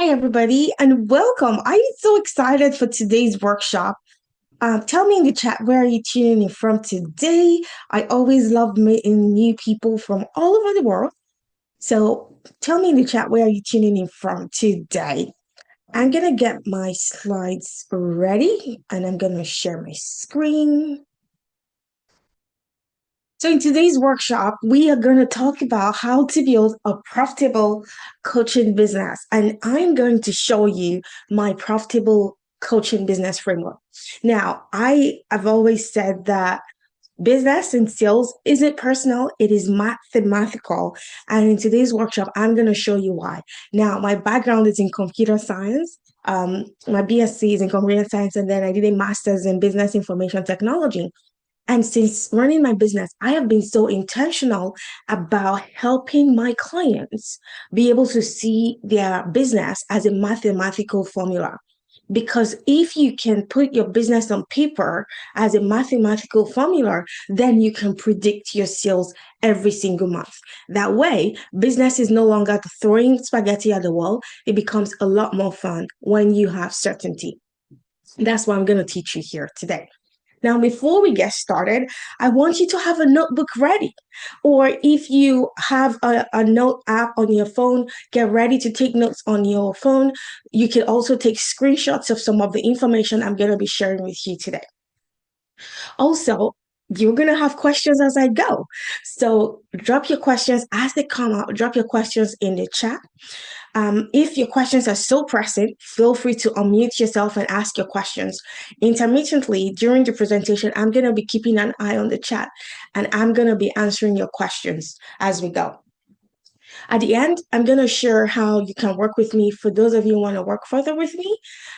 Hi, everybody, and welcome. I'm so excited for today's workshop. Tell me in the chat, where are you tuning in from today? I always love meeting new people from all over the world. So tell me in the chat, where are you tuning in from today? I'm going to get my slides ready and I'm going to share my screen. So, in today's workshop, we are going to talk about how to build a profitable coaching business. And I'm going to show you my profitable coaching business framework. Now, I have always said that business and sales isn't personal, it is mathematical. And in today's workshop, I'm going to show you why. Now, my background is in computer science. My BSc is in computer science, and then I did a master's in business information technology. And since running my business, I have been so intentional about helping my clients be able to see their business as a mathematical formula. Because if you can put your business on paper as a mathematical formula, then you can predict your sales every single month. That way, business is no longer throwing spaghetti at the wall. It becomes a lot more fun when you have certainty. That's what I'm going to teach you here today. Now, before we get started, I want you to have a notebook ready. Or if you have a note app on your phone, get ready to take notes on your phone. You can also take screenshots of some of the information I'm going to be sharing with you today. Also, you're going to have questions as I go. So drop your questions as they come out. Drop your questions in the chat. If your questions are so pressing, feel free to unmute yourself and ask your questions. Intermittently, during the presentation, I'm going to be keeping an eye on the chat and I'm going to be answering your questions as we go. At the end, I'm going to share how you can work with me for those of you who want to work further with me.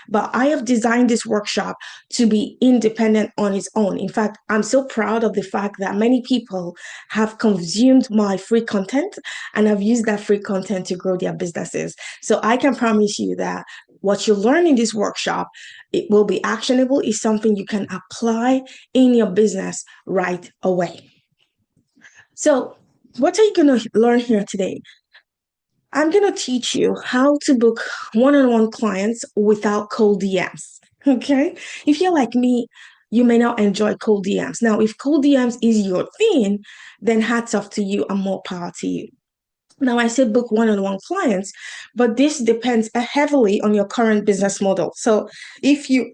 But I have designed this workshop to be independent on its own. In fact, I'm so proud of the fact that many people have consumed my free content and have used that free content to grow their businesses. So I can promise you that what you learn in this workshop, it will be actionable, is something you can apply in your business right away. So what are you going to learn here today? I'm going to teach you how to book one-on-one clients without cold DMs. Okay. If you're like me, you may not enjoy cold DMs. Now, if cold DMs is your thing, then hats off to you and more power to you. Now, I say book one-on-one clients, but this depends heavily on your current business model. So if you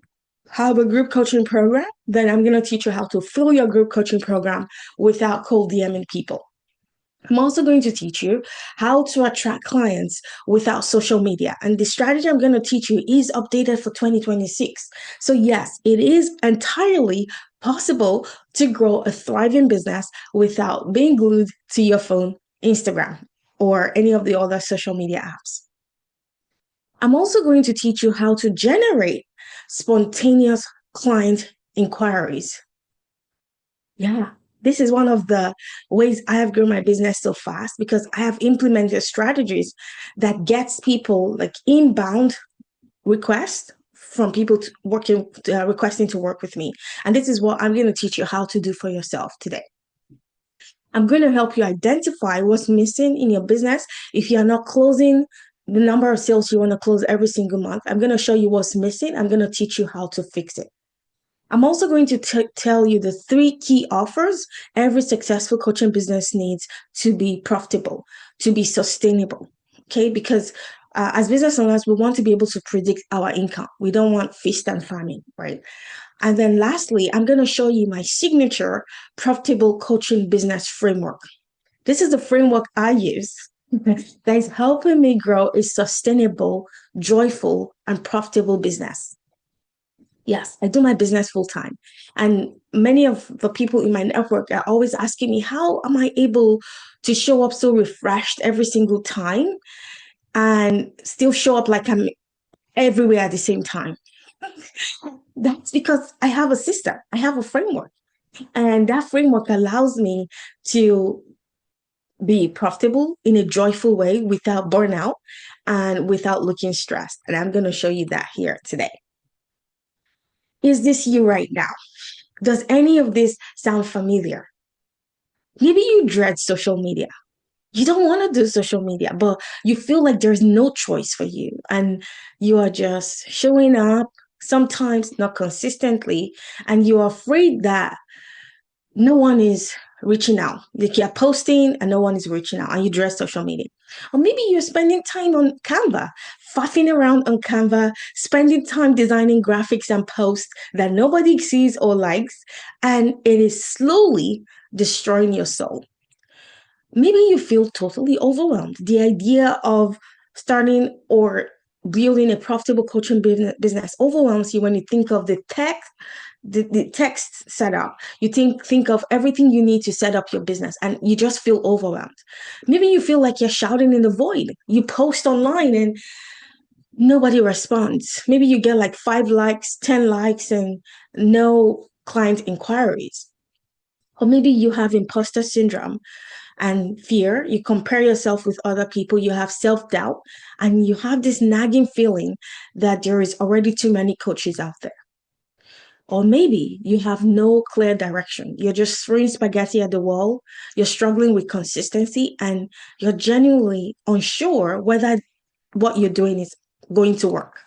have a group coaching program, then I'm going to teach you how to fill your group coaching program without cold DMing people. I'm also going to teach you how to attract clients without social media. And the strategy I'm going to teach you is updated for 2026. So, yes, it is entirely possible to grow a thriving business without being glued to your phone, Instagram, or any of the other social media apps. I'm also going to teach you how to generate spontaneous client inquiries. Yeah, this is one of the ways I have grown my business so fast because I have implemented strategies that gets people like inbound requests from people requesting to work with me. And this is what I'm going to teach you how to do for yourself today. I'm going to help you identify what's missing in your business. If you're not closing the number of sales you want to close every single month, I'm going to show you what's missing. I'm going to teach you how to fix it. I'm also going to tell you the 3 key offers every successful coaching business needs to be profitable, to be sustainable. Okay, because as business owners, we want to be able to predict our income. We don't want feast and famine, right? And then lastly, I'm going to show you my signature profitable coaching business framework. This is the framework I use that is helping me grow a sustainable, joyful, and profitable business. Yes, I do my business full time. And many of the people in my network are always asking me, how am I able to show up so refreshed every single time and still show up like I'm everywhere at the same time? That's because I have a system, I have a framework. And that framework allows me to be profitable in a joyful way without burnout and without looking stressed. And I'm going to show you that here today. Is this you right now? Does any of this sound familiar? Maybe you dread social media. You don't want to do social media, but you feel like there's no choice for you. And you are just showing up, sometimes not consistently, and you're afraid that no one is reaching out. Like you're posting and no one is reaching out, and you dress social media. Or maybe you're spending time on Canva, faffing around on Canva, spending time designing graphics and posts that nobody sees or likes, and it is slowly destroying your soul. Maybe you feel totally overwhelmed. The idea of starting or building a profitable coaching business overwhelms you when you think of the text setup. You think of everything you need to set up your business and you just feel overwhelmed. Maybe you feel like you're shouting in the void. You post online and nobody responds. Maybe you get like 5 likes, 10 likes, and no client inquiries. Or maybe you have imposter syndrome and fear. You compare yourself with other people, you have self doubt, and you have this nagging feeling that there is already too many coaches out there. Or maybe you have no clear direction. You're just throwing spaghetti at the wall, you're struggling with consistency, and you're genuinely unsure whether what you're doing is going to work.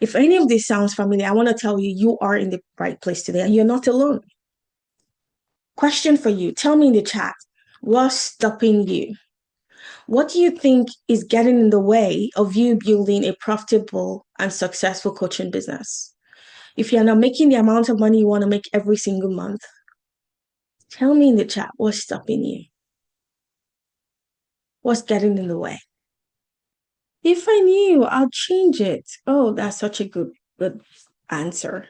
If any of this sounds familiar, I want to tell you, you are in the right place today and you're not alone. Question for you. Tell me in the chat, what's stopping you? What do you think is getting in the way of you building a profitable and successful coaching business? If you're not making the amount of money you want to make every single month, tell me in the chat what's stopping you. What's getting in the way? If I knew, I'll change it. Oh, that's such a good answer.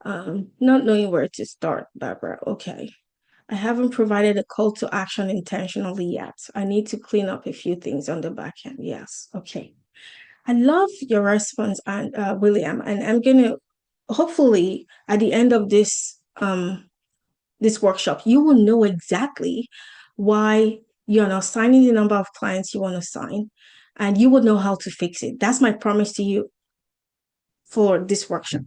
Not knowing where to start, Barbara. Okay. I haven't provided a call to action intentionally yet. I need to clean up a few things on the back end. Yes. Okay. I love your response, and William, and I'm gonna hopefully at the end of this workshop, you will know exactly why you're not signing the number of clients you want to sign, and you will know how to fix it. That's my promise to you for this workshop.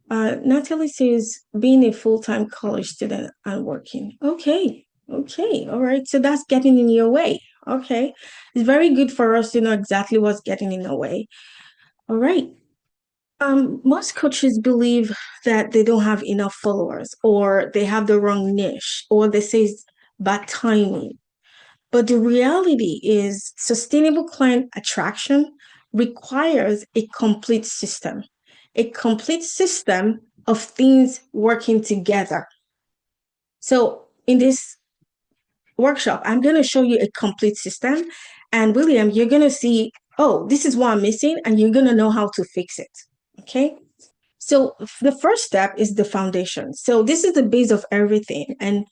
Natalie says, being a full-time college student and working. Okay, okay, all right. So that's getting in your way. Okay. It's very good for us to know exactly what's getting in the way. All right. Most coaches believe that they don't have enough followers, or they have the wrong niche, or they say it's bad timing. But the reality is, sustainable client attraction requires a complete system of things working together. So in this workshop, I'm going to show you a complete system. And William, you're going to see, oh, this is what I'm missing, and you're going to know how to fix it. Okay. So the first step is the foundation. So this is the base of everything. And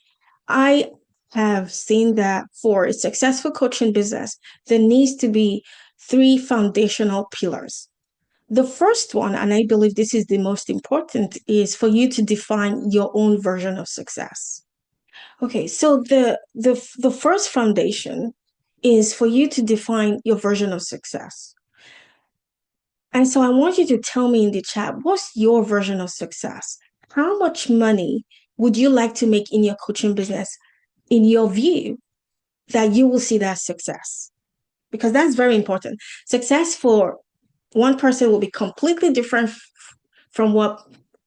I have seen that for a successful coaching business, there needs to be 3 foundational pillars. The first one, and I believe this is the most important, is for you to define your own version of success. Okay, so the first foundation is for you to define your version of success. And so I want you to tell me in the chat, what's your version of success? How much money would you like to make in your coaching business, in your view, that you will see that success? Because that's very important. Success for one person will be completely different from what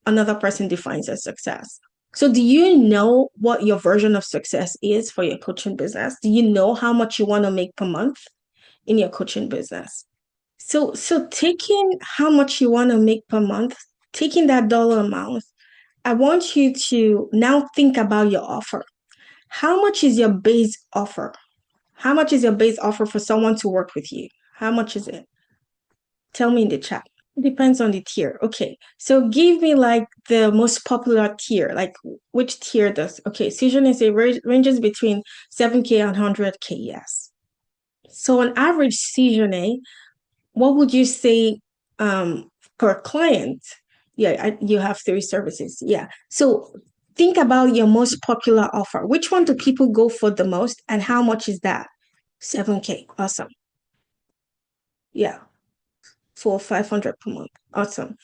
another person defines as success. So, do you know what your version of success is for your coaching business? Do you know how much you want to make per month in your coaching business? So taking how much you want to make per month, taking that dollar amount, I want you to now think about your offer. How much is your base offer? How much is your base offer for someone to work with you? How much is it? Tell me in the chat. It depends on the tier. Okay. So give me like the most popular tier. Like which tier does, okay, Season is a ranges between 7K and 100K. Yes. So on average, Season, what would you say per client? Yeah, you have 3 services. Yeah. So think about your most popular offer. Which one do people go for the most, and how much is that? 7K. Awesome. Yeah. For 500 per month. Awesome.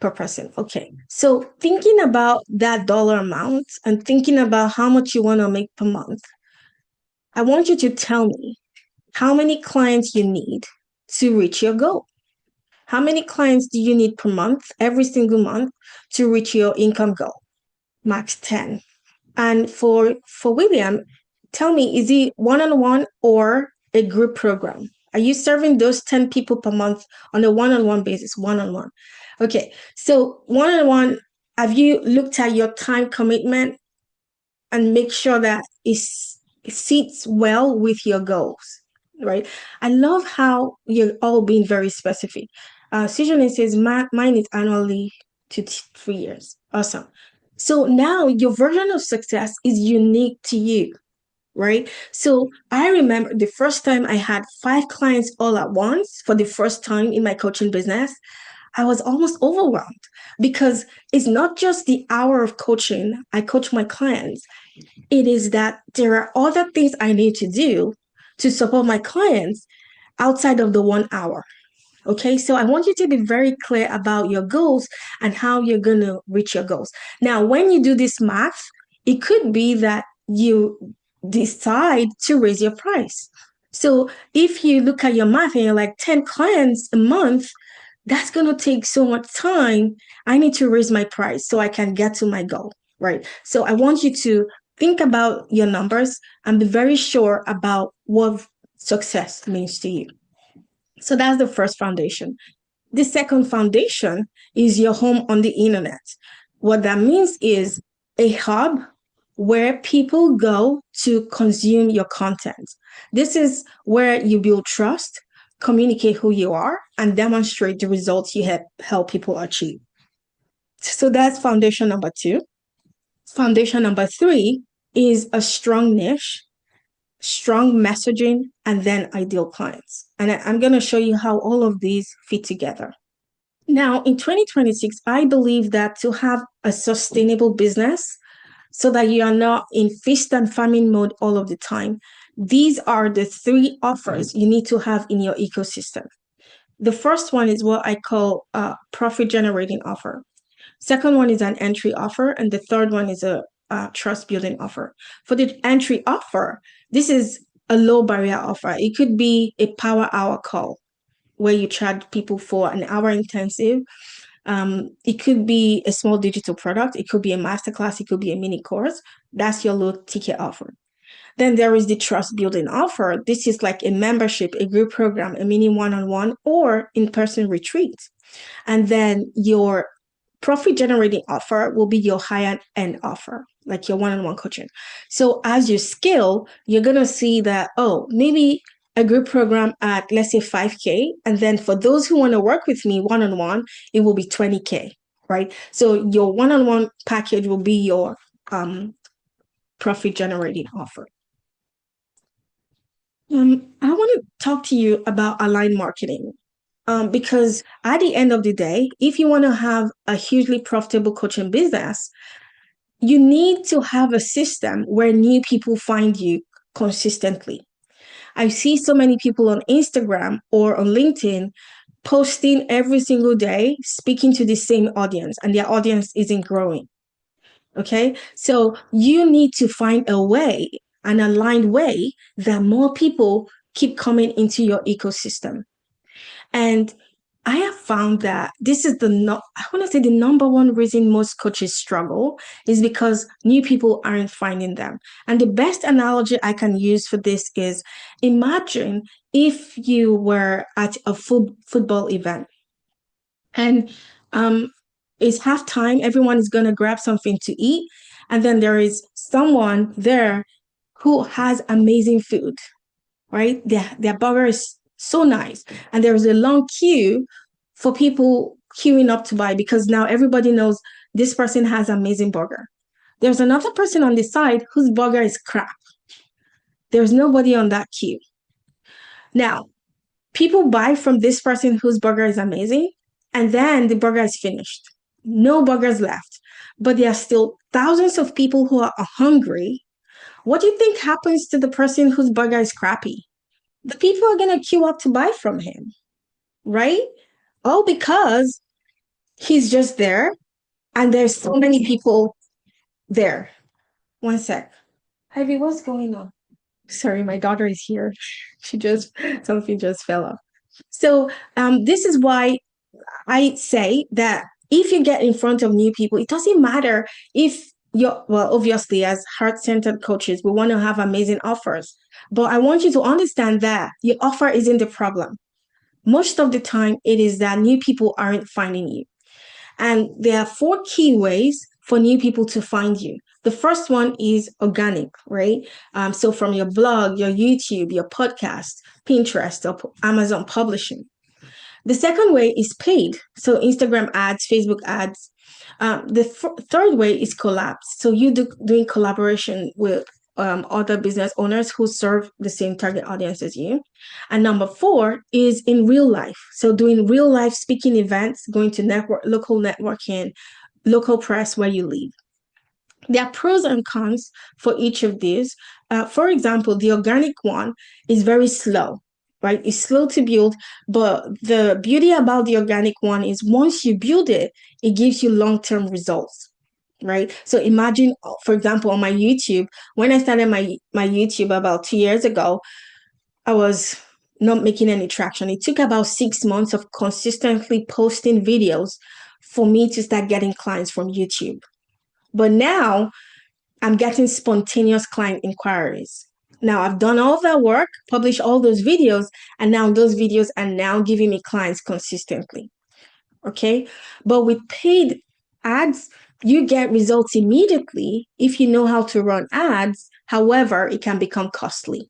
Per person. Okay. So thinking about that dollar amount and thinking about how much you want to make per month, I want you to tell me how many clients you need to reach your goal. How many clients do you need per month, every single month, to reach your income goal? Max 10. And for William, tell me, is he one-on-one or a group program? Are you serving those 10 people per month on a one-on-one basis? One-on-one. Okay. So one-on-one, have you looked at your time commitment and make sure that it sits well with your goals, right? I love how you're all being very specific. Susan says, mine is annually to 3 years. Awesome. So now your version of success is unique to you, right? So I remember the first time I had 5 clients all at once for the first time in my coaching business. I was almost overwhelmed because it's not just the hour of coaching. I coach my clients. It is that there are other things I need to do to support my clients outside of the 1 hour. Okay, so I want you to be very clear about your goals and how you're going to reach your goals. Now, when you do this math, it could be that you decide to raise your price. So if you look at your math and you're like 10 clients a month, that's going to take so much time. I need to raise my price so I can get to my goal, right? So I want you to think about your numbers and be very sure about what success means to you. So that's the first foundation. The second foundation is your home on the internet. What that means is a hub where people go to consume your content. This is where you build trust, communicate who you are, and demonstrate the results you help people achieve. So that's foundation number 2. Foundation number 3 is a strong niche, strong messaging, and then ideal clients. And I'm going to show you how all of these fit together. Now, in 2026, I believe that to have a sustainable business so that you are not in feast and famine mode all of the time, these are the 3 offers you need to have in your ecosystem. The first one is what I call a profit generating offer. Second one is an entry offer. And the third one is a trust building offer. For the entry offer, this is a low barrier offer. It could be a power hour call where you charge people for an hour intensive. It could be a small digital product. It could be a masterclass. It could be a mini course. That's your low ticket offer. Then there is the trust building offer. This is like a membership, a group program, a mini one-on-one or in-person retreat. And then your profit generating offer will be your higher end offer, like your one-on-one coaching. So as you scale, you're going to see that, oh, maybe a group program at, let's say, 5K. And then for those who want to work with me one-on-one, it will be 20K, right? So your one-on-one package will be your profit generating offer. I want to talk to you about aligned marketing. Because at the end of the day, if you want to have a hugely profitable coaching business, you need to have a system where new people find you consistently. I see so many people on Instagram or on LinkedIn posting every single day, speaking to the same audience, and their audience isn't growing. Okay, so you need to find a way, an aligned way that more people keep coming into your ecosystem. And I have found that this is I want to say the number one reason most coaches struggle is because new people aren't finding them. And the best analogy I can use for this is imagine if you were at a football event and it's halftime, everyone is going to grab something to eat. And then there is someone there who has amazing food, right? Their burger is so nice. And there's a long queue for people queuing up to buy because now everybody knows this person has amazing burger. There's another person on the side whose burger is crap. There's nobody on that queue. Now, people buy from this person whose burger is amazing, and then the burger is finished. No burgers left. But there are still thousands of people who are hungry. What do you think happens to the person whose burger is crappy? The people are going to queue up to buy from him, right? All because he's just there and there's so many people there. One sec. Ivy, what's going on? Sorry, my daughter is here. She just, something just fell off. So, this is why I say that if you get in front of new people, it doesn't matter if you're, well, obviously, as heart centered coaches, we want to have amazing offers. But I want you to understand that your offer isn't the problem. Most of the time, it is that new people aren't finding you. And there are four key ways for new people to find you. The first one is organic, right? So from your blog, your YouTube, your podcast, Pinterest, or Amazon publishing. The second way is paid. So Instagram ads, Facebook ads. The third way is collabs. So doing collaboration with other business owners who serve the same target audience as you. And number four is in real life. So doing real life speaking events, going to local networking, local press where you live. There are pros and cons for each of these. For example, the organic one is very slow, right? It's slow to build, but the beauty about the organic one is once you build it, it gives you long-term results, right? So imagine, for example, on my YouTube, when I started my YouTube about 2 years ago, I was not making any traction. It took about 6 months of consistently posting videos for me to start getting clients from YouTube. But now I'm getting spontaneous client inquiries. Now I've done all that work, published all those videos, and now those videos are now giving me clients consistently. Okay. But with paid ads, you get results immediately if you know how to run ads. However, it can become costly.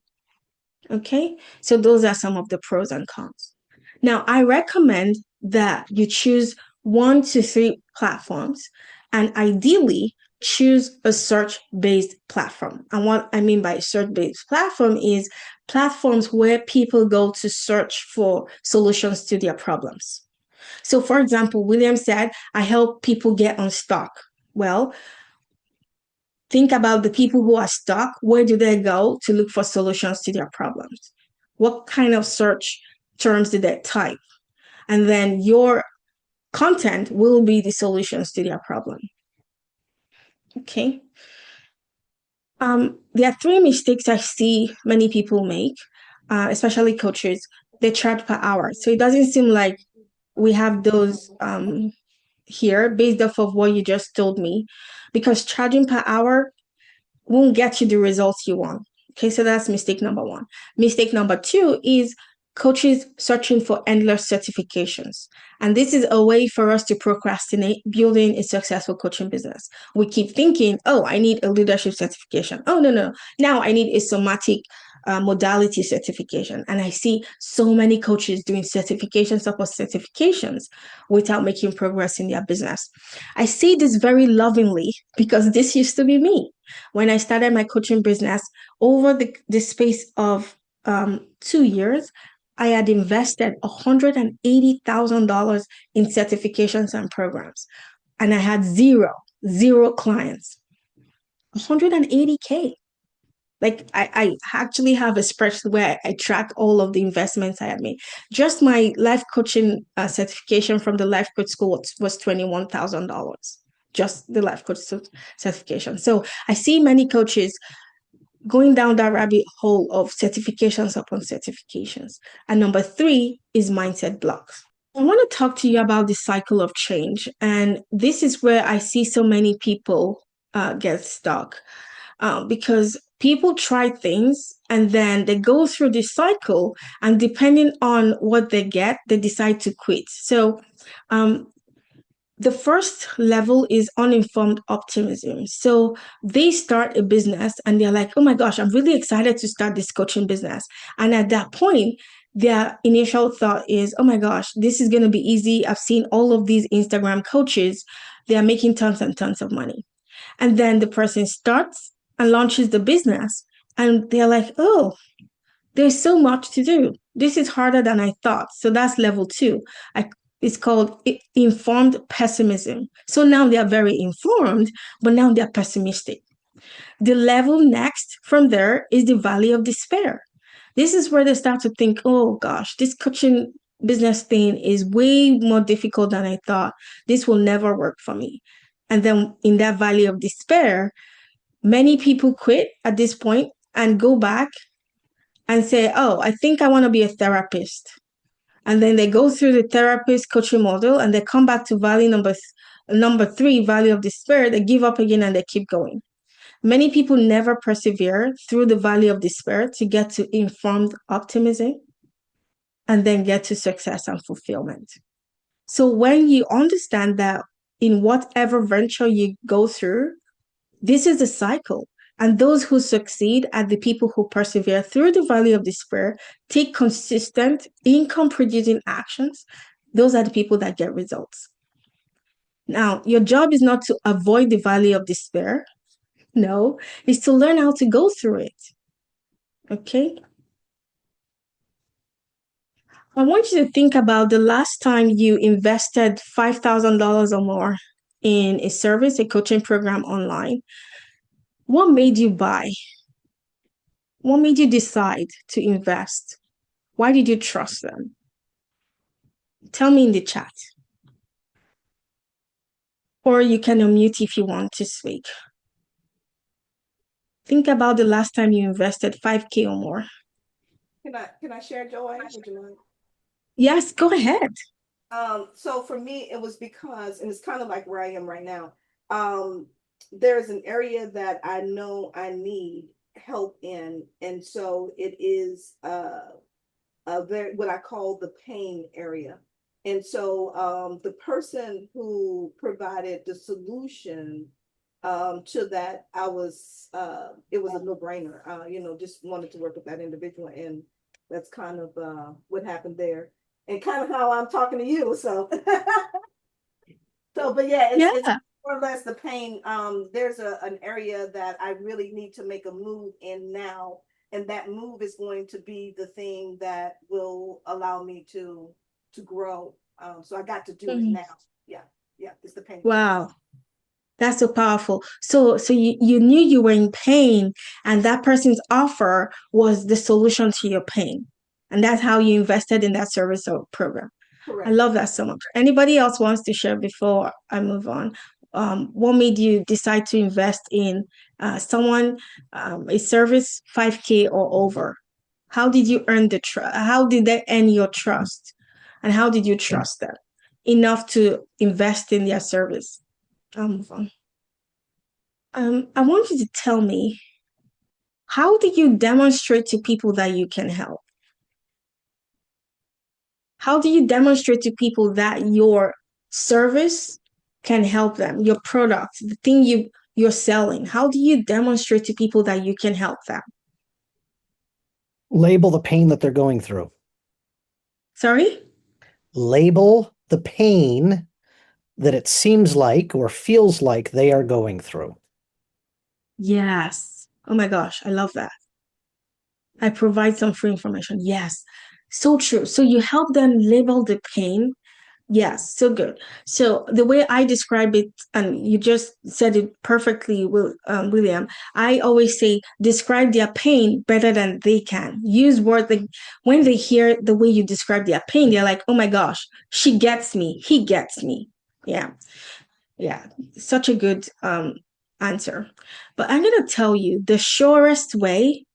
Okay. So those are some of the pros and cons. Now, I recommend that you choose 1 to 3 platforms and ideally choose a search-based platform. And what I mean by search-based platform is platforms where people go to search for solutions to their problems. So, for example, William said, I help people get unstuck. Well, think about the people who are stuck. Where do they go to look for solutions to their problems? What kind of search terms did they type? And then your content will be the solutions to their problem. Okay. There are 3 mistakes I see many people make, especially coaches. They charge per hour. So it doesn't seem like we have those here based off of what you just told me, because charging per hour won't get you the results you want. Okay, so that's mistake number one. Mistake number two is coaches searching for endless certifications. And this is a way for us to procrastinate building a successful coaching business. We keep thinking, oh, I need a leadership certification. Oh, no, no. Now I need a somatic modality certification. And I see so many coaches doing certifications upon certifications without making progress in their business. I see this very lovingly because this used to be me. When I started my coaching business, over the space of 2 years, I had invested $180,000 in certifications and programs, and I had zero clients. 180K. Like I actually have a spreadsheet where I track all of the investments I had made. Just my life coaching certification from the life coach school was $21,000. Just the life coach certification. So I see many coaches going down that rabbit hole of certifications upon certifications. And number 3 is mindset blocks. I want to talk to you about the cycle of change. And this is where I see so many people get stuck because people try things and then they go through this cycle. And depending on what they get, they decide to quit. So the first level is uninformed optimism. So they start a business and they're like, oh my gosh, I'm really excited to start this coaching business. And at that point, their initial thought is, oh my gosh, this is going to be easy. I've seen all of these Instagram coaches. They are making tons and tons of money. And then the person starts and launches the business and they're like, oh, there's so much to do. This is harder than I thought. So that's level 2. It's called informed pessimism. So now they are very informed, but now they're pessimistic. The level next from there is the valley of despair. This is where they start to think, oh gosh, this coaching business thing is way more difficult than I thought. This will never work for me. And then in that valley of despair, many people quit at this point and go back and say, oh, I think I want to be a therapist. And then they go through the therapist coaching model and they come back to value number three, value of despair. They give up again and they keep going. Many people never persevere through the valley of despair to get to informed optimism and then get to success and fulfillment. So when you understand that in whatever venture you go through, this is a cycle. And those who succeed are the people who persevere through the valley of despair, take consistent income producing actions. Those are the people that get results. Now, your job is not to avoid the valley of despair. No, it's to learn how to go through it. Okay? I want you to think about the last time you invested $5,000 or more in a service, a coaching program online. What made you buy? What made you decide to invest? Why did you trust them? Tell me in the chat. Or you can unmute if you want to speak. Think about the last time you invested 5K or more. Can I share, Joy? Would you mind? Yes, go ahead. So for me, it was because, and it's kind of like where I am right now. There's an area that I know I need help in, and so it is a very what I call the pain area. And so the person who provided the solution to that, it was a no-brainer. Just wanted to work with that individual, and that's kind of what happened there, and kind of how I'm talking to you. So, but yeah, it's Yeah. more or less the pain. There's an area that I really need to make a move in now, and that move is going to be the thing that will allow me to grow. So I got to do it Mhm. now. Yeah, yeah, it's the pain point. Wow. That's so powerful. So you knew you were in pain, and that person's offer was the solution to your pain. And that's how you invested in that service or program. I Correct. love that so much. Anybody else wants to share before I move on? What made you decide to invest in someone, a service 5K or over? How did you earn the trust? How did they earn your trust? And how did you trust them enough to invest in their service? I'll move on. I want you to tell me, how do you demonstrate to people that you can help? How do you demonstrate to people that your service can help them, your product, the thing you're selling? How do you demonstrate to people that you can help them? Label the pain that they're going through. Sorry? Label the pain that it seems like or feels like they are going through. Yes. Oh my gosh, I love that. I provide some free information. Yes. So true. So you help them label the pain. Yes, so good. So the way I describe it, and you just said it perfectly, William, I always say describe their pain better than they can. Use words like when they hear the way you describe their pain, they're like, oh my gosh, she gets me, he gets me. Yeah, yeah, such a good answer. But I'm gonna tell you the surest way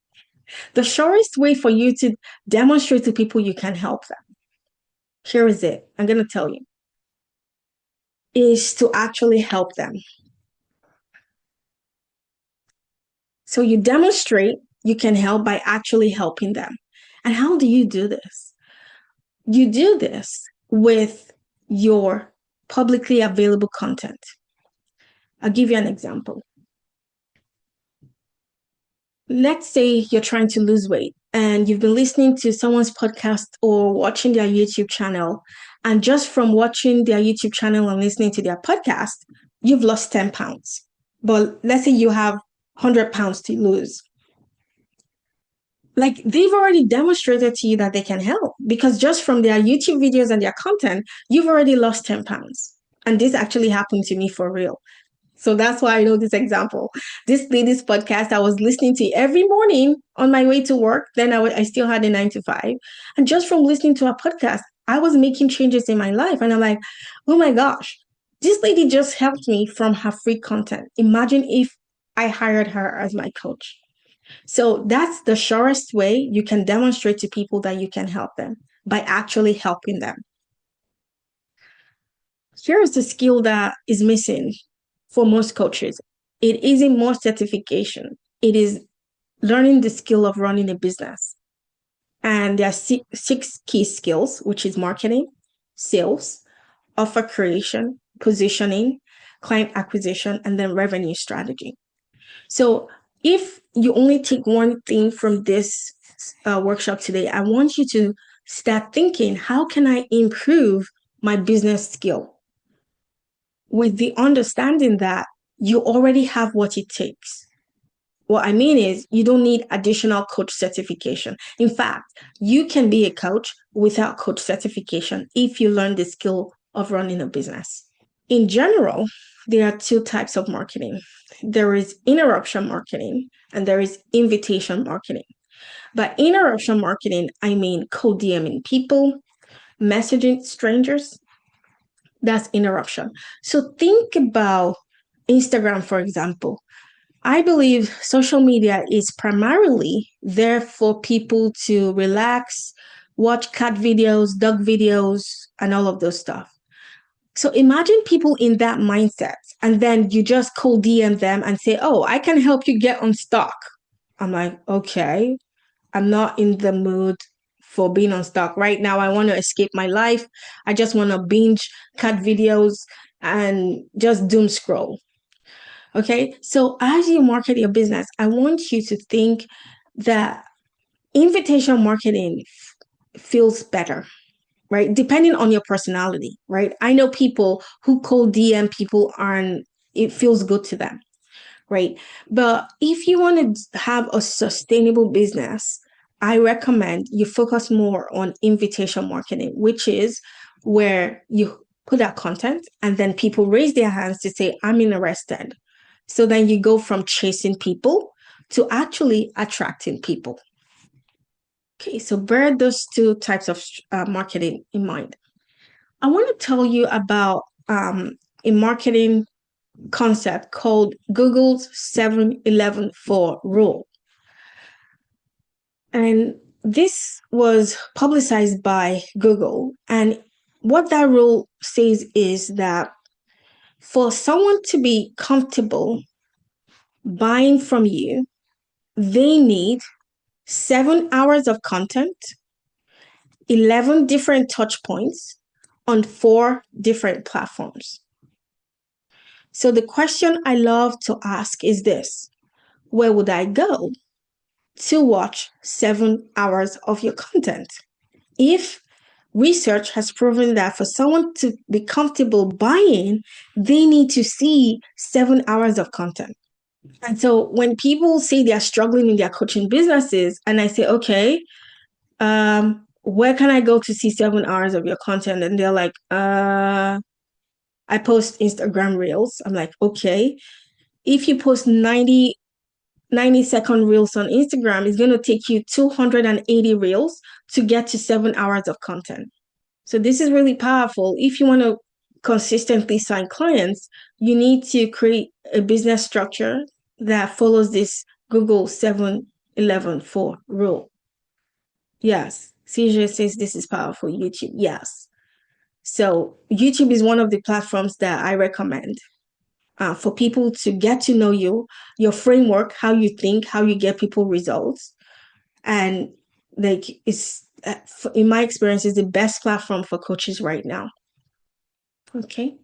for you to demonstrate to people you can help them. Here is it. I'm gonna tell you is to actually help them. So you demonstrate you can help by actually helping them. And how do you do this? You do this with your publicly available content. I'll give you an example. Let's say you're trying to lose weight and you've been listening to someone's podcast or watching their YouTube channel. And just from watching their YouTube channel and listening to their podcast, you've lost 10 pounds. But let's say you have 100 pounds to lose. Like they've already demonstrated to you that they can help because just from their YouTube videos and their content, you've already lost 10 pounds. And this actually happened to me for real. So that's why I know this example. This lady's podcast, I was listening to every morning on my way to work. Then I still had a 9 to 5. And just from listening to her podcast, I was making changes in my life. And I'm like, oh my gosh, this lady just helped me from her free content. Imagine if I hired her as my coach. So that's the surest way you can demonstrate to people that you can help them, by actually helping them. Here's the skill that is missing for most coaches. It isn't more certification. It is learning the skill of running a business. And there are six key skills, which is marketing, sales, offer creation, positioning, client acquisition, and then revenue strategy. So if you only take one thing from this workshop today, I want you to start thinking, how can I improve my business skill? With the understanding that you already have what it takes. What I mean is, you don't need additional coach certification. In fact, you can be a coach without coach certification if you learn the skill of running a business. In general, there are two types of marketing. There is interruption marketing and there is invitation marketing. By interruption marketing, I mean cold DMing people, messaging strangers. That's interruption. So think about Instagram, for example. I believe social media is primarily there for people to relax, watch cat videos, dog videos, and all of those stuff. So imagine people in that mindset, and then you just cold DM them and say, "Oh, I can help you get unstuck." I'm like, okay, I'm not in the mood for being unstuck right now. I want to escape my life. I just want to binge cat videos and just doom scroll. Okay. So as you market your business, I want you to think that invitation marketing feels better, right? Depending on your personality, right? I know people who cold DM people and it feels good to them, right? But if you want to have a sustainable business, I recommend you focus more on invitation marketing, which is where you put out content and then people raise their hands to say, I'm interested. So then you go from chasing people to actually attracting people. Okay, so bear those two types of marketing in mind. I want to tell you about a marketing concept called Google's 7-11-4 rule. And this was publicized by Google. And what that rule says is that for someone to be comfortable buying from you, they need 7 hours of content, 11 different touch points on 4 different platforms. So the question I love to ask is this: where would I go to watch 7 hours of your content? If research has proven that for someone to be comfortable buying, they need to see 7 hours of content. And so when people say they're struggling in their coaching businesses, and I say, okay, where can I go to see 7 hours of your content? And they're like, I post Instagram reels. I'm like, okay, if you post 90-second reels on Instagram, it's going to take you 280 reels to get to 7 hours of content. So this is really powerful. If you want to consistently sign clients, you need to create a business structure that follows this Google 7-11-4 rule. Yes. CJ says this is powerful. YouTube. Yes. So YouTube is one of the platforms that I recommend for people to get to know you, your framework, how you think, how you get people results. And like, it's, in my experience, is the best platform for coaches right now. Okay.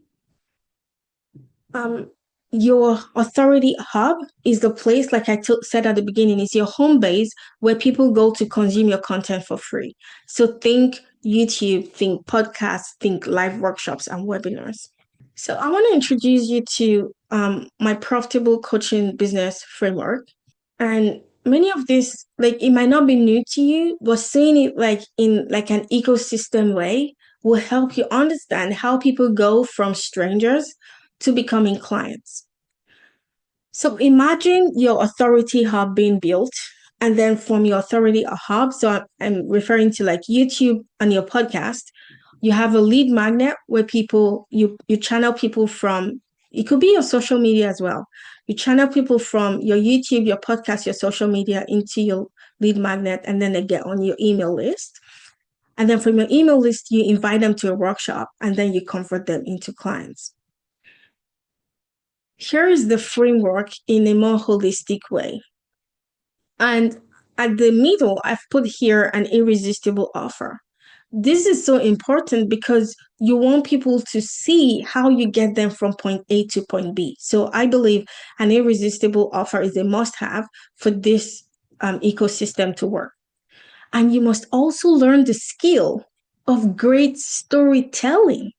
Your authority hub is the place, like I said at the beginning, is your home base where people go to consume your content for free. So think YouTube, think podcasts, think live workshops and webinars. So I want to introduce you to my profitable coaching business framework. And many of this, like, it might not be new to you, but seeing it like in like an ecosystem way will help you understand how people go from strangers to becoming clients. So imagine your authority hub being built, and then from your authority hub, so I'm referring to like YouTube and your podcast, you have a lead magnet where people, you channel people from It could be your social media as well. You channel people from your YouTube, your podcast, your social media into your lead magnet, and then they get on your email list. And then from your email list, you invite them to a workshop, and then you convert them into clients. Here is the framework in a more holistic way. And at the middle, I've put here an irresistible offer. This is so important because you want people to see how you get them from point A to point B. So I believe an irresistible offer is a must-have for this ecosystem to work. And you must also learn the skill of great storytelling,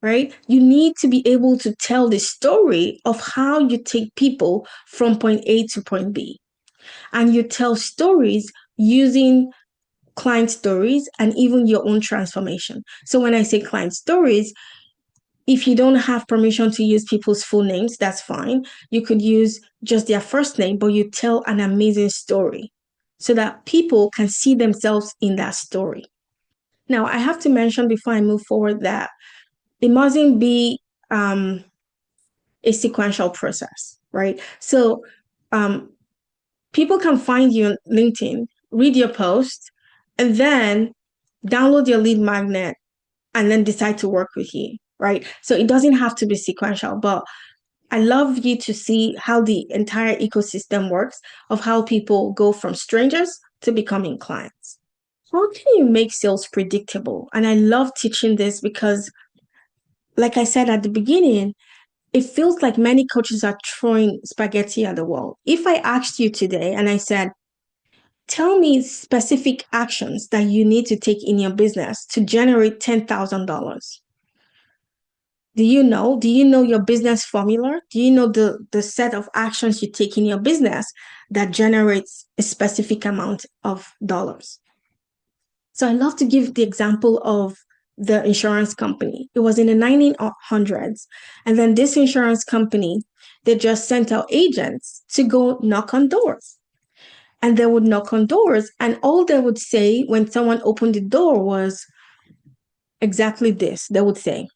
right? You need to be able to tell the story of how you take people from point A to point B. And you tell stories using client stories and even your own transformation. So when I say client stories, if you don't have permission to use people's full names, that's fine. You could use just their first name, but you tell an amazing story so that people can see themselves in that story. Now, I have to mention before I move forward that it mustn't be a sequential process, right? So people can find you on LinkedIn, read your post, and then download your lead magnet and then decide to work with you, right? So it doesn't have to be sequential, but I love you to see how the entire ecosystem works of how people go from strangers to becoming clients. How can you make sales predictable? And I love teaching this because, like I said at the beginning, it feels like many coaches are throwing spaghetti at the wall. If I asked you today and I said, tell me specific actions that you need to take in your business to generate $10,000. Do you know? Do you know your business formula? Do you know the set of actions you take in your business that generates a specific amount of dollars? So I love to give the example of the insurance company. It was in the 1900s. And then this insurance company, they just sent out agents to go knock on doors. And they would knock on doors, and all they would say when someone opened the door was exactly this. They would say,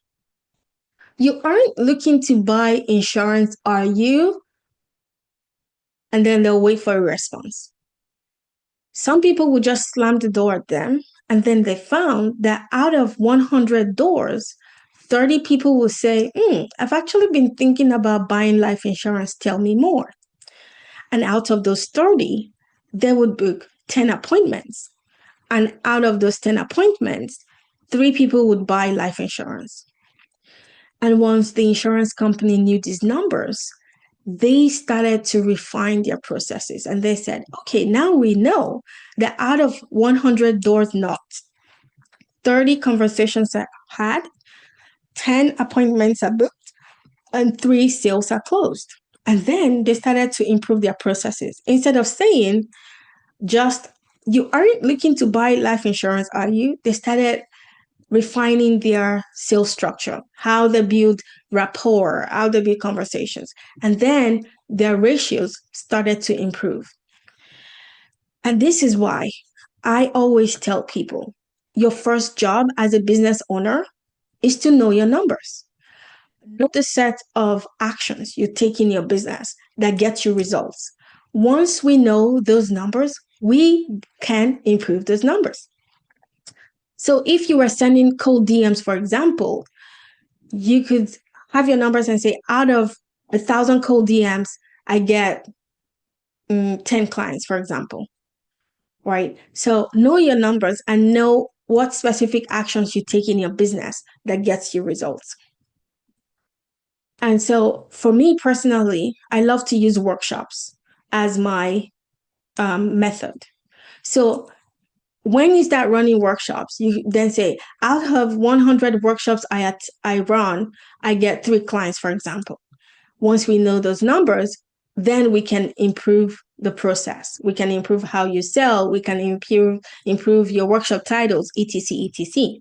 you aren't looking to buy insurance, are you? And then they'll wait for a response. Some people would just slam the door at them, and then they found that out of 100 doors, 30 people will say, I've actually been thinking about buying life insurance. Tell me more. And out of those 30, they would book 10 appointments. And out of those 10 appointments, 3 people would buy life insurance. And once the insurance company knew these numbers, they started to refine their processes. And they said, okay, now we know that out of 100 doors knocked, 30 conversations are had, 10 appointments are booked, and 3 sales are closed. And then they started to improve their processes. Instead of saying just, you aren't looking to buy life insurance, are you? They started refining their sales structure, how they build rapport, how they build conversations. And then their ratios started to improve. And this is why I always tell people, your first job as a business owner is to know your numbers. Know the set of actions you take in your business that get you results. Once we know those numbers, we can improve those numbers. So if you were sending cold DMs, for example, you could have your numbers and say, out of 1,000 cold DMs, I get 10 clients, for example, right? So know your numbers and know what specific actions you take in your business that gets you results. And so for me personally, I love to use workshops as my method. So when you start running workshops, you then say, out of 100 workshops I run, I get 3 clients, for example. Once we know those numbers, then we can improve the process. We can improve how you sell. We can improve your workshop titles, etc., etc.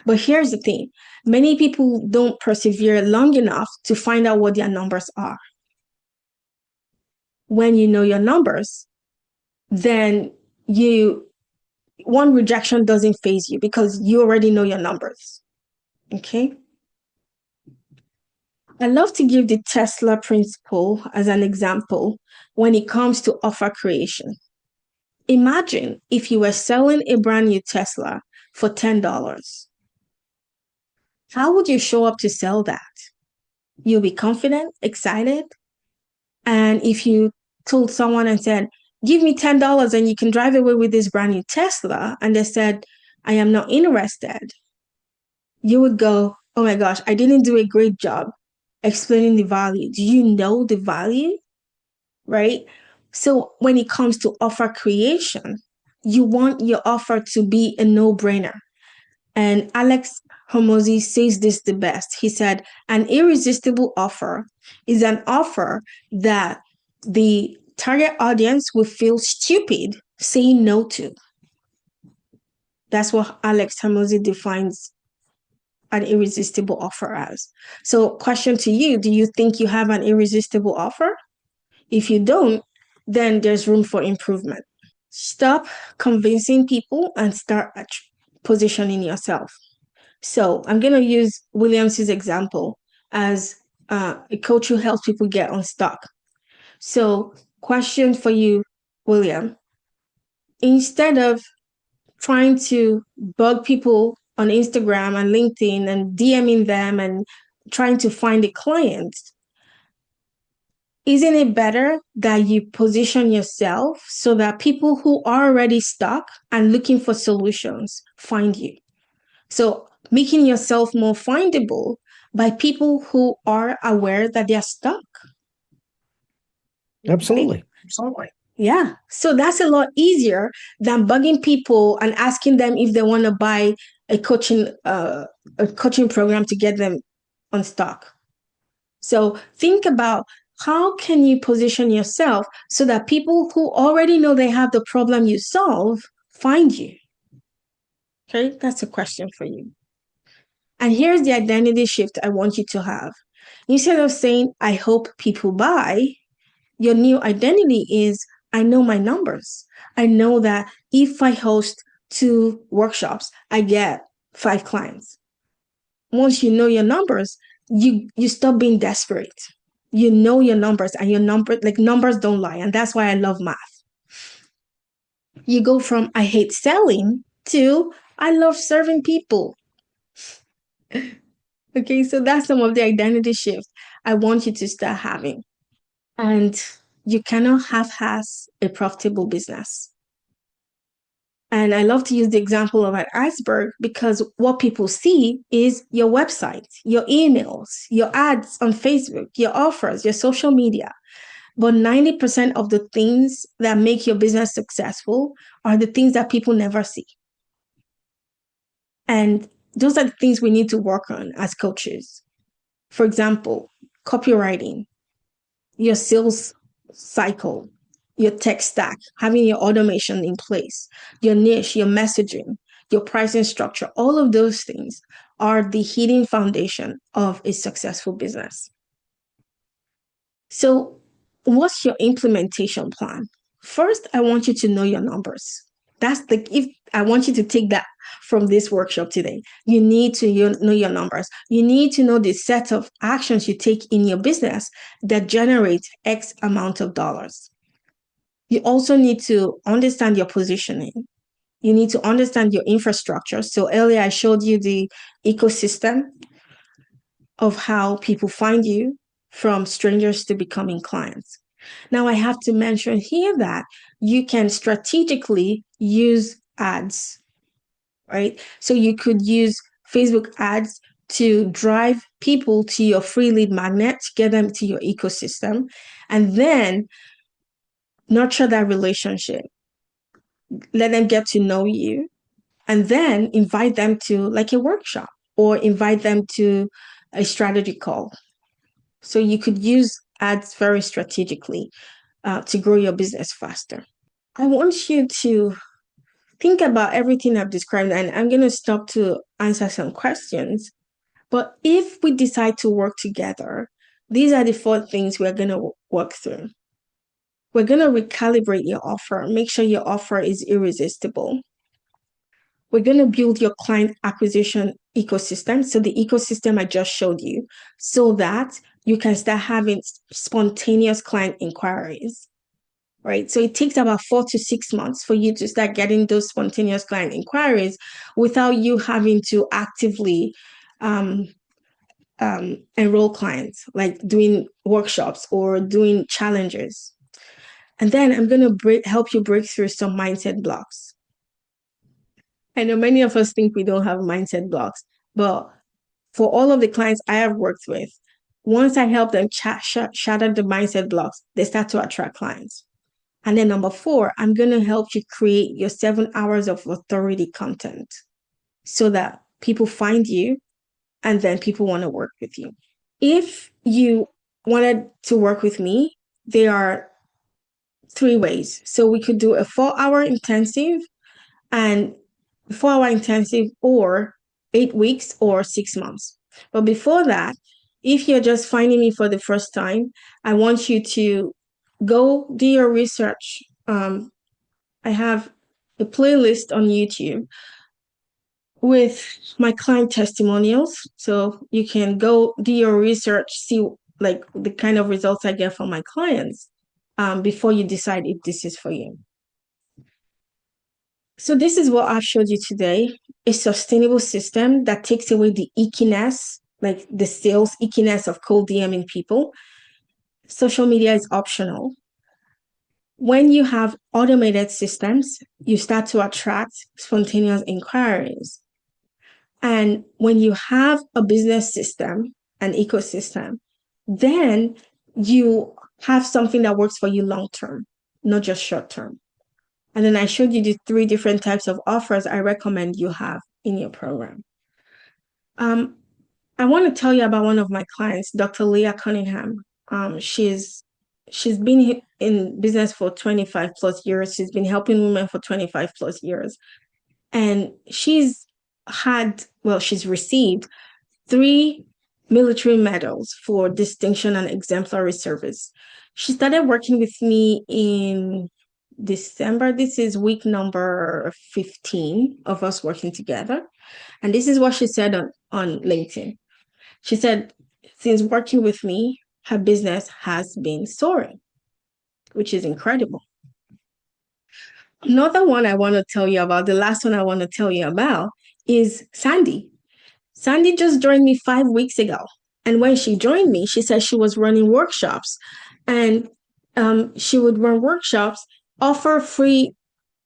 But here's the thing. Many people don't persevere long enough to find out what their numbers are. When you know your numbers, then one rejection doesn't faze you because you already know your numbers. Okay? I love to give the Tesla principle as an example when it comes to offer creation. Imagine if you were selling a brand new Tesla for $10. How would you show up to sell that? You'll be confident, excited. And if you told someone and said, give me $10 and you can drive away with this brand new Tesla, and they said, I am not interested, you would go, oh my gosh, I didn't do a great job explaining the value. Do you know the value? Right? So when it comes to offer creation, you want your offer to be a no-brainer. And Alex Hormozy says this the best. He said, an irresistible offer is an offer that the target audience will feel stupid saying no to. That's what Alex Hormozy defines an irresistible offer as. So, question to you, do you think you have an irresistible offer? If you don't, then there's room for improvement. Stop convincing people and start positioning yourself. So I'm going to use Williams's example as a coach who helps people get unstuck. So, question for you, William. Instead of trying to bug people on Instagram and LinkedIn and DMing them and trying to find a client, isn't it better that you position yourself so that people who are already stuck and looking for solutions find you? So making yourself more findable by people who are aware that they're stuck. Absolutely. Right? Absolutely. Yeah. So that's a lot easier than bugging people and asking them if they want to buy a coaching program to get them unstuck. So think about how can you position yourself so that people who already know they have the problem you solve find you. Okay, that's a question for you. And here's the identity shift I want you to have. Instead of saying, I hope people buy, your new identity is, I know my numbers. I know that if I host 2 workshops, I get 5 clients. Once you know your numbers, you stop being desperate. You know your numbers, and your numbers don't lie. And that's why I love math. You go from I hate selling to I love serving people. Okay, so that's some of the identity shifts I want you to start having. And you cannot half-ass a profitable business. And I love to use the example of an iceberg because what people see is your website, your emails, your ads on Facebook, your offers, your social media. But 90% of the things that make your business successful are the things that people never see. And those are the things we need to work on as coaches. For example, copywriting, your sales cycle, your tech stack, having your automation in place, your niche, your messaging, your pricing structure, all of those things are the hidden foundation of a successful business. So, what's your implementation plan? First, I want you to know your numbers. If I want you to take that from this workshop today. You need to know your numbers. You need to know the set of actions you take in your business that generate X amount of dollars. You also need to understand your positioning. You need to understand your infrastructure. So earlier I showed you the ecosystem of how people find you from strangers to becoming clients. Now I have to mention here that you can strategically use ads, right? So you could use Facebook ads to drive people to your free lead magnet, get them to your ecosystem, and then nurture that relationship. Let them get to know you, and then invite them to like a workshop or invite them to a strategy call. So you could use ads very strategically to grow your business faster. I want you to think about everything I've described, and I'm going to stop to answer some questions. But if we decide to work together, these are the 4 things we're going to work through. We're going to recalibrate your offer, make sure your offer is irresistible. we're going to build your client acquisition ecosystem. So the ecosystem I just showed you, so that you can start having spontaneous client inquiries, right? So it takes about 4 to 6 months for you to start getting those spontaneous client inquiries without you having to actively enroll clients, like doing workshops or doing challenges. And then I'm going to help you break through some mindset blocks. I know many of us think we don't have mindset blocks, but for all of the clients I have worked with, once I help them shatter the mindset blocks, they start to attract clients. And then number 4, I'm going to help you create your 7 hours of authority content so that people find you and then people want to work with you. If you wanted to work with me, there are 3 ways. So we could do a 4-hour intensive, and 4-hour intensive, or 8 weeks or 6 months. But before that, if you're just finding me for the first time, I want you to go do your research. I have a playlist on YouTube with my client testimonials. So you can go do your research, see like the kind of results I get from my clients before you decide if this is for you. So this is what I've showed you today, a sustainable system that takes away the ickiness, like the sales ickiness of cold DMing people. Social media is optional. When you have automated systems, you start to attract spontaneous inquiries. And when you have a business system, an ecosystem, then you have something that works for you long term, not just short term. And then I showed you the 3 different types of offers I recommend you have in your program. I want to tell you about one of my clients, Dr. Leah Cunningham. She's been in business for 25 plus years. She's been helping women for 25 plus years. And she's received 3 military medals for distinction and exemplary service. She started working with me in December. This is week number 15 of us working together. And this is what she said on LinkedIn. She said, since working with me, her business has been soaring, which is incredible. Another one I want to tell you about, the last one I want to tell you about, is Sandy. Sandy just joined me 5 weeks ago. And when she joined me, she said she was running workshops. And she would run workshops, offer free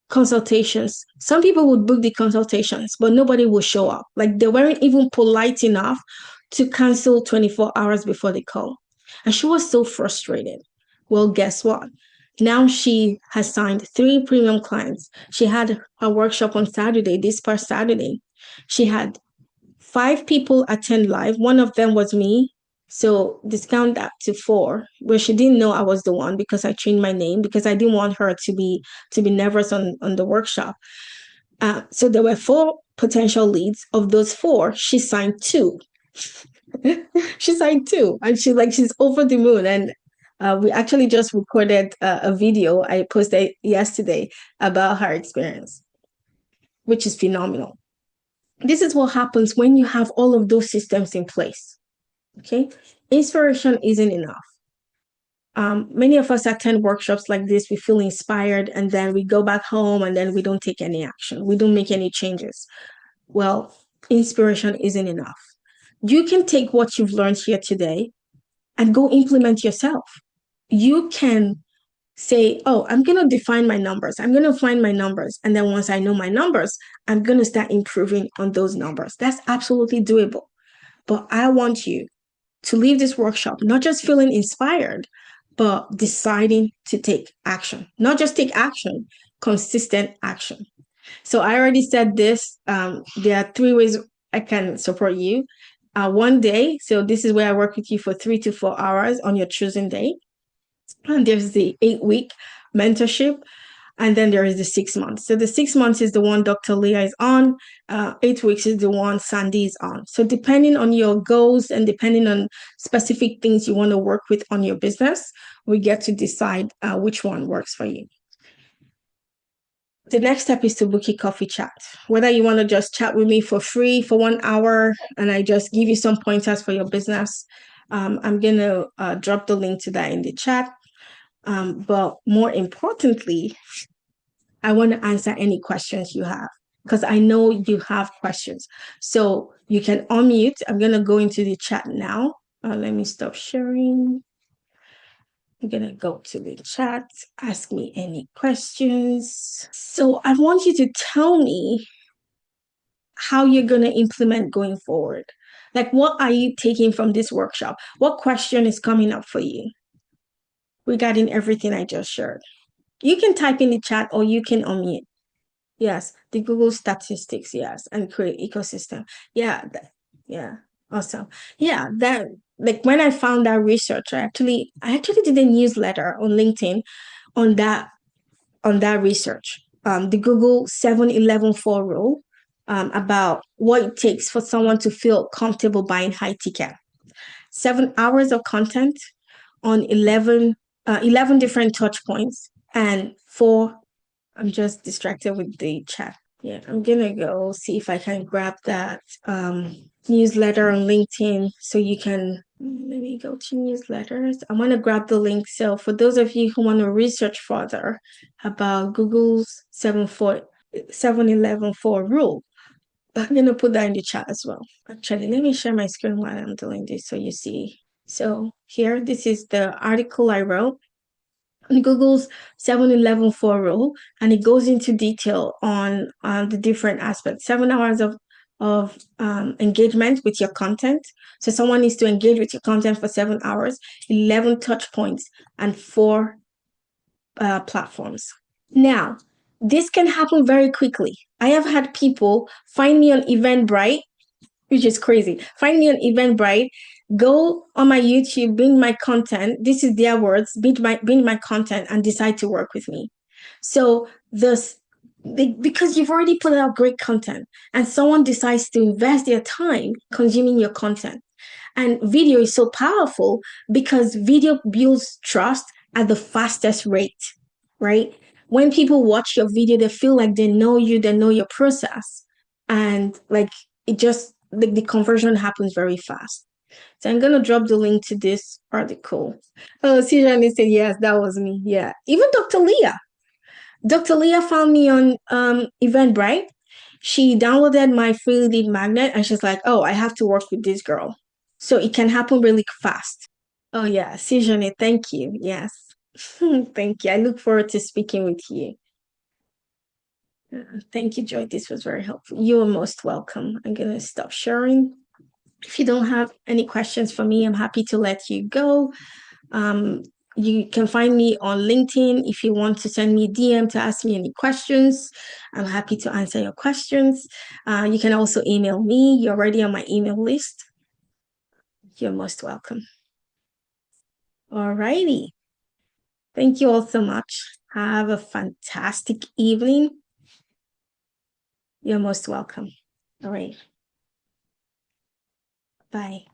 consultations. Some people would book the consultations, but nobody would show up. Like they weren't even polite enough to cancel 24 hours before the call. And she was so frustrated. Well, guess what? Now she has signed 3 premium clients. She had a workshop on Saturday, this past Saturday. She had 5 people attend live. One of them was me. So discount that to 4, where she didn't know I was the one because I changed my name because I didn't want her to be nervous on the workshop. So there were 4 potential leads. Of those 4, she signed 2. She signed 2, and she's over the moon. And we actually just recorded a video I posted yesterday about her experience, which is phenomenal. This is what happens when you have all of those systems in place. Okay, inspiration isn't enough. Many of us attend workshops like this, we feel inspired, and then we go back home and then we don't take any action. We don't make any changes. Well, inspiration isn't enough. You can take what you've learned here today and go implement yourself. You can say, oh, I'm going to define my numbers. I'm going to find my numbers. And then once I know my numbers, I'm going to start improving on those numbers. That's absolutely doable. But I want you to leave this workshop not just feeling inspired, but deciding to take action. Not just take action, consistent action. So I already said this. There are 3 ways I can support you. One day, so this is where I work with you for 3 to 4 hours on your chosen day. And there's the 8-week mentorship. And then there is the 6 months. So the 6 months is the one Dr. Leah is on. 8 weeks is the one Sandy is on. So depending on your goals and depending on specific things you want to work with on your business, we get to decide which one works for you. The next step is to book a coffee chat. Whether you want to just chat with me for free for 1 hour and I just give you some pointers for your business, I'm going to drop the link to that in the chat. But more importantly, I want to answer any questions you have because I know you have questions. So you can unmute. I'm going to go into the chat now. Let me stop sharing. I'm going to go to the chat. Ask me any questions. So I want you to tell me how you're going to implement going forward. Like, what are you taking from this workshop? What question is coming up for you regarding everything I just shared? You can type in the chat or you can unmute. Yes, the Google statistics, yes, and create ecosystem. Yeah, yeah, awesome. Yeah, that like when I found that research, I actually did a newsletter on LinkedIn on that research. The Google 7-11-4 rule, about what it takes for someone to feel comfortable buying high ticket. 7 hours of content on 11 different touch points and 4. I'm just distracted with the chat. Yeah, I'm gonna go see if I can grab that newsletter on LinkedIn so you can, let me go to newsletters. I want to grab the link. So for those of you who want to research further about Google's 7-11-4 rule, I'm gonna put that in the chat as well. Actually, let me share my screen while I'm doing this so you see. So here, this is the article I wrote on Google's 7-11-4 rule, and it goes into detail on the different aspects. 7 hours of engagement with your content. So someone needs to engage with your content for 7 hours, 11 touch points, and 4 platforms. Now, this can happen very quickly. I have had people find me on Eventbrite, which is crazy. Find me on Eventbrite, go on my YouTube, binge my content. This is their words, binge my content, and decide to work with me. So because you've already put out great content and someone decides to invest their time consuming your content. And video is so powerful because video builds trust at the fastest rate, right? When people watch your video, they feel like they know you, they know your process. And like it just, the conversion happens very fast. So I'm going to drop the link to this article. Oh, Sijani said, yes, that was me. Yeah. Even Dr. Leah. Dr. Leah found me on Eventbrite. She downloaded my free lead magnet and she's like, oh, I have to work with this girl. So it can happen really fast. Oh, yeah. Sijani, thank you. Yes. Thank you. I look forward to speaking with you. Thank you, Joy. This was very helpful. You are most welcome. I'm going to stop sharing. If you don't have any questions for me, I'm happy to let you go. You can find me on LinkedIn. If you want to send me a DM to ask me any questions, I'm happy to answer your questions. You can also email me. You're already on my email list. You're most welcome. All righty. Thank you all so much. Have a fantastic evening. You're most welcome. All right. Bye.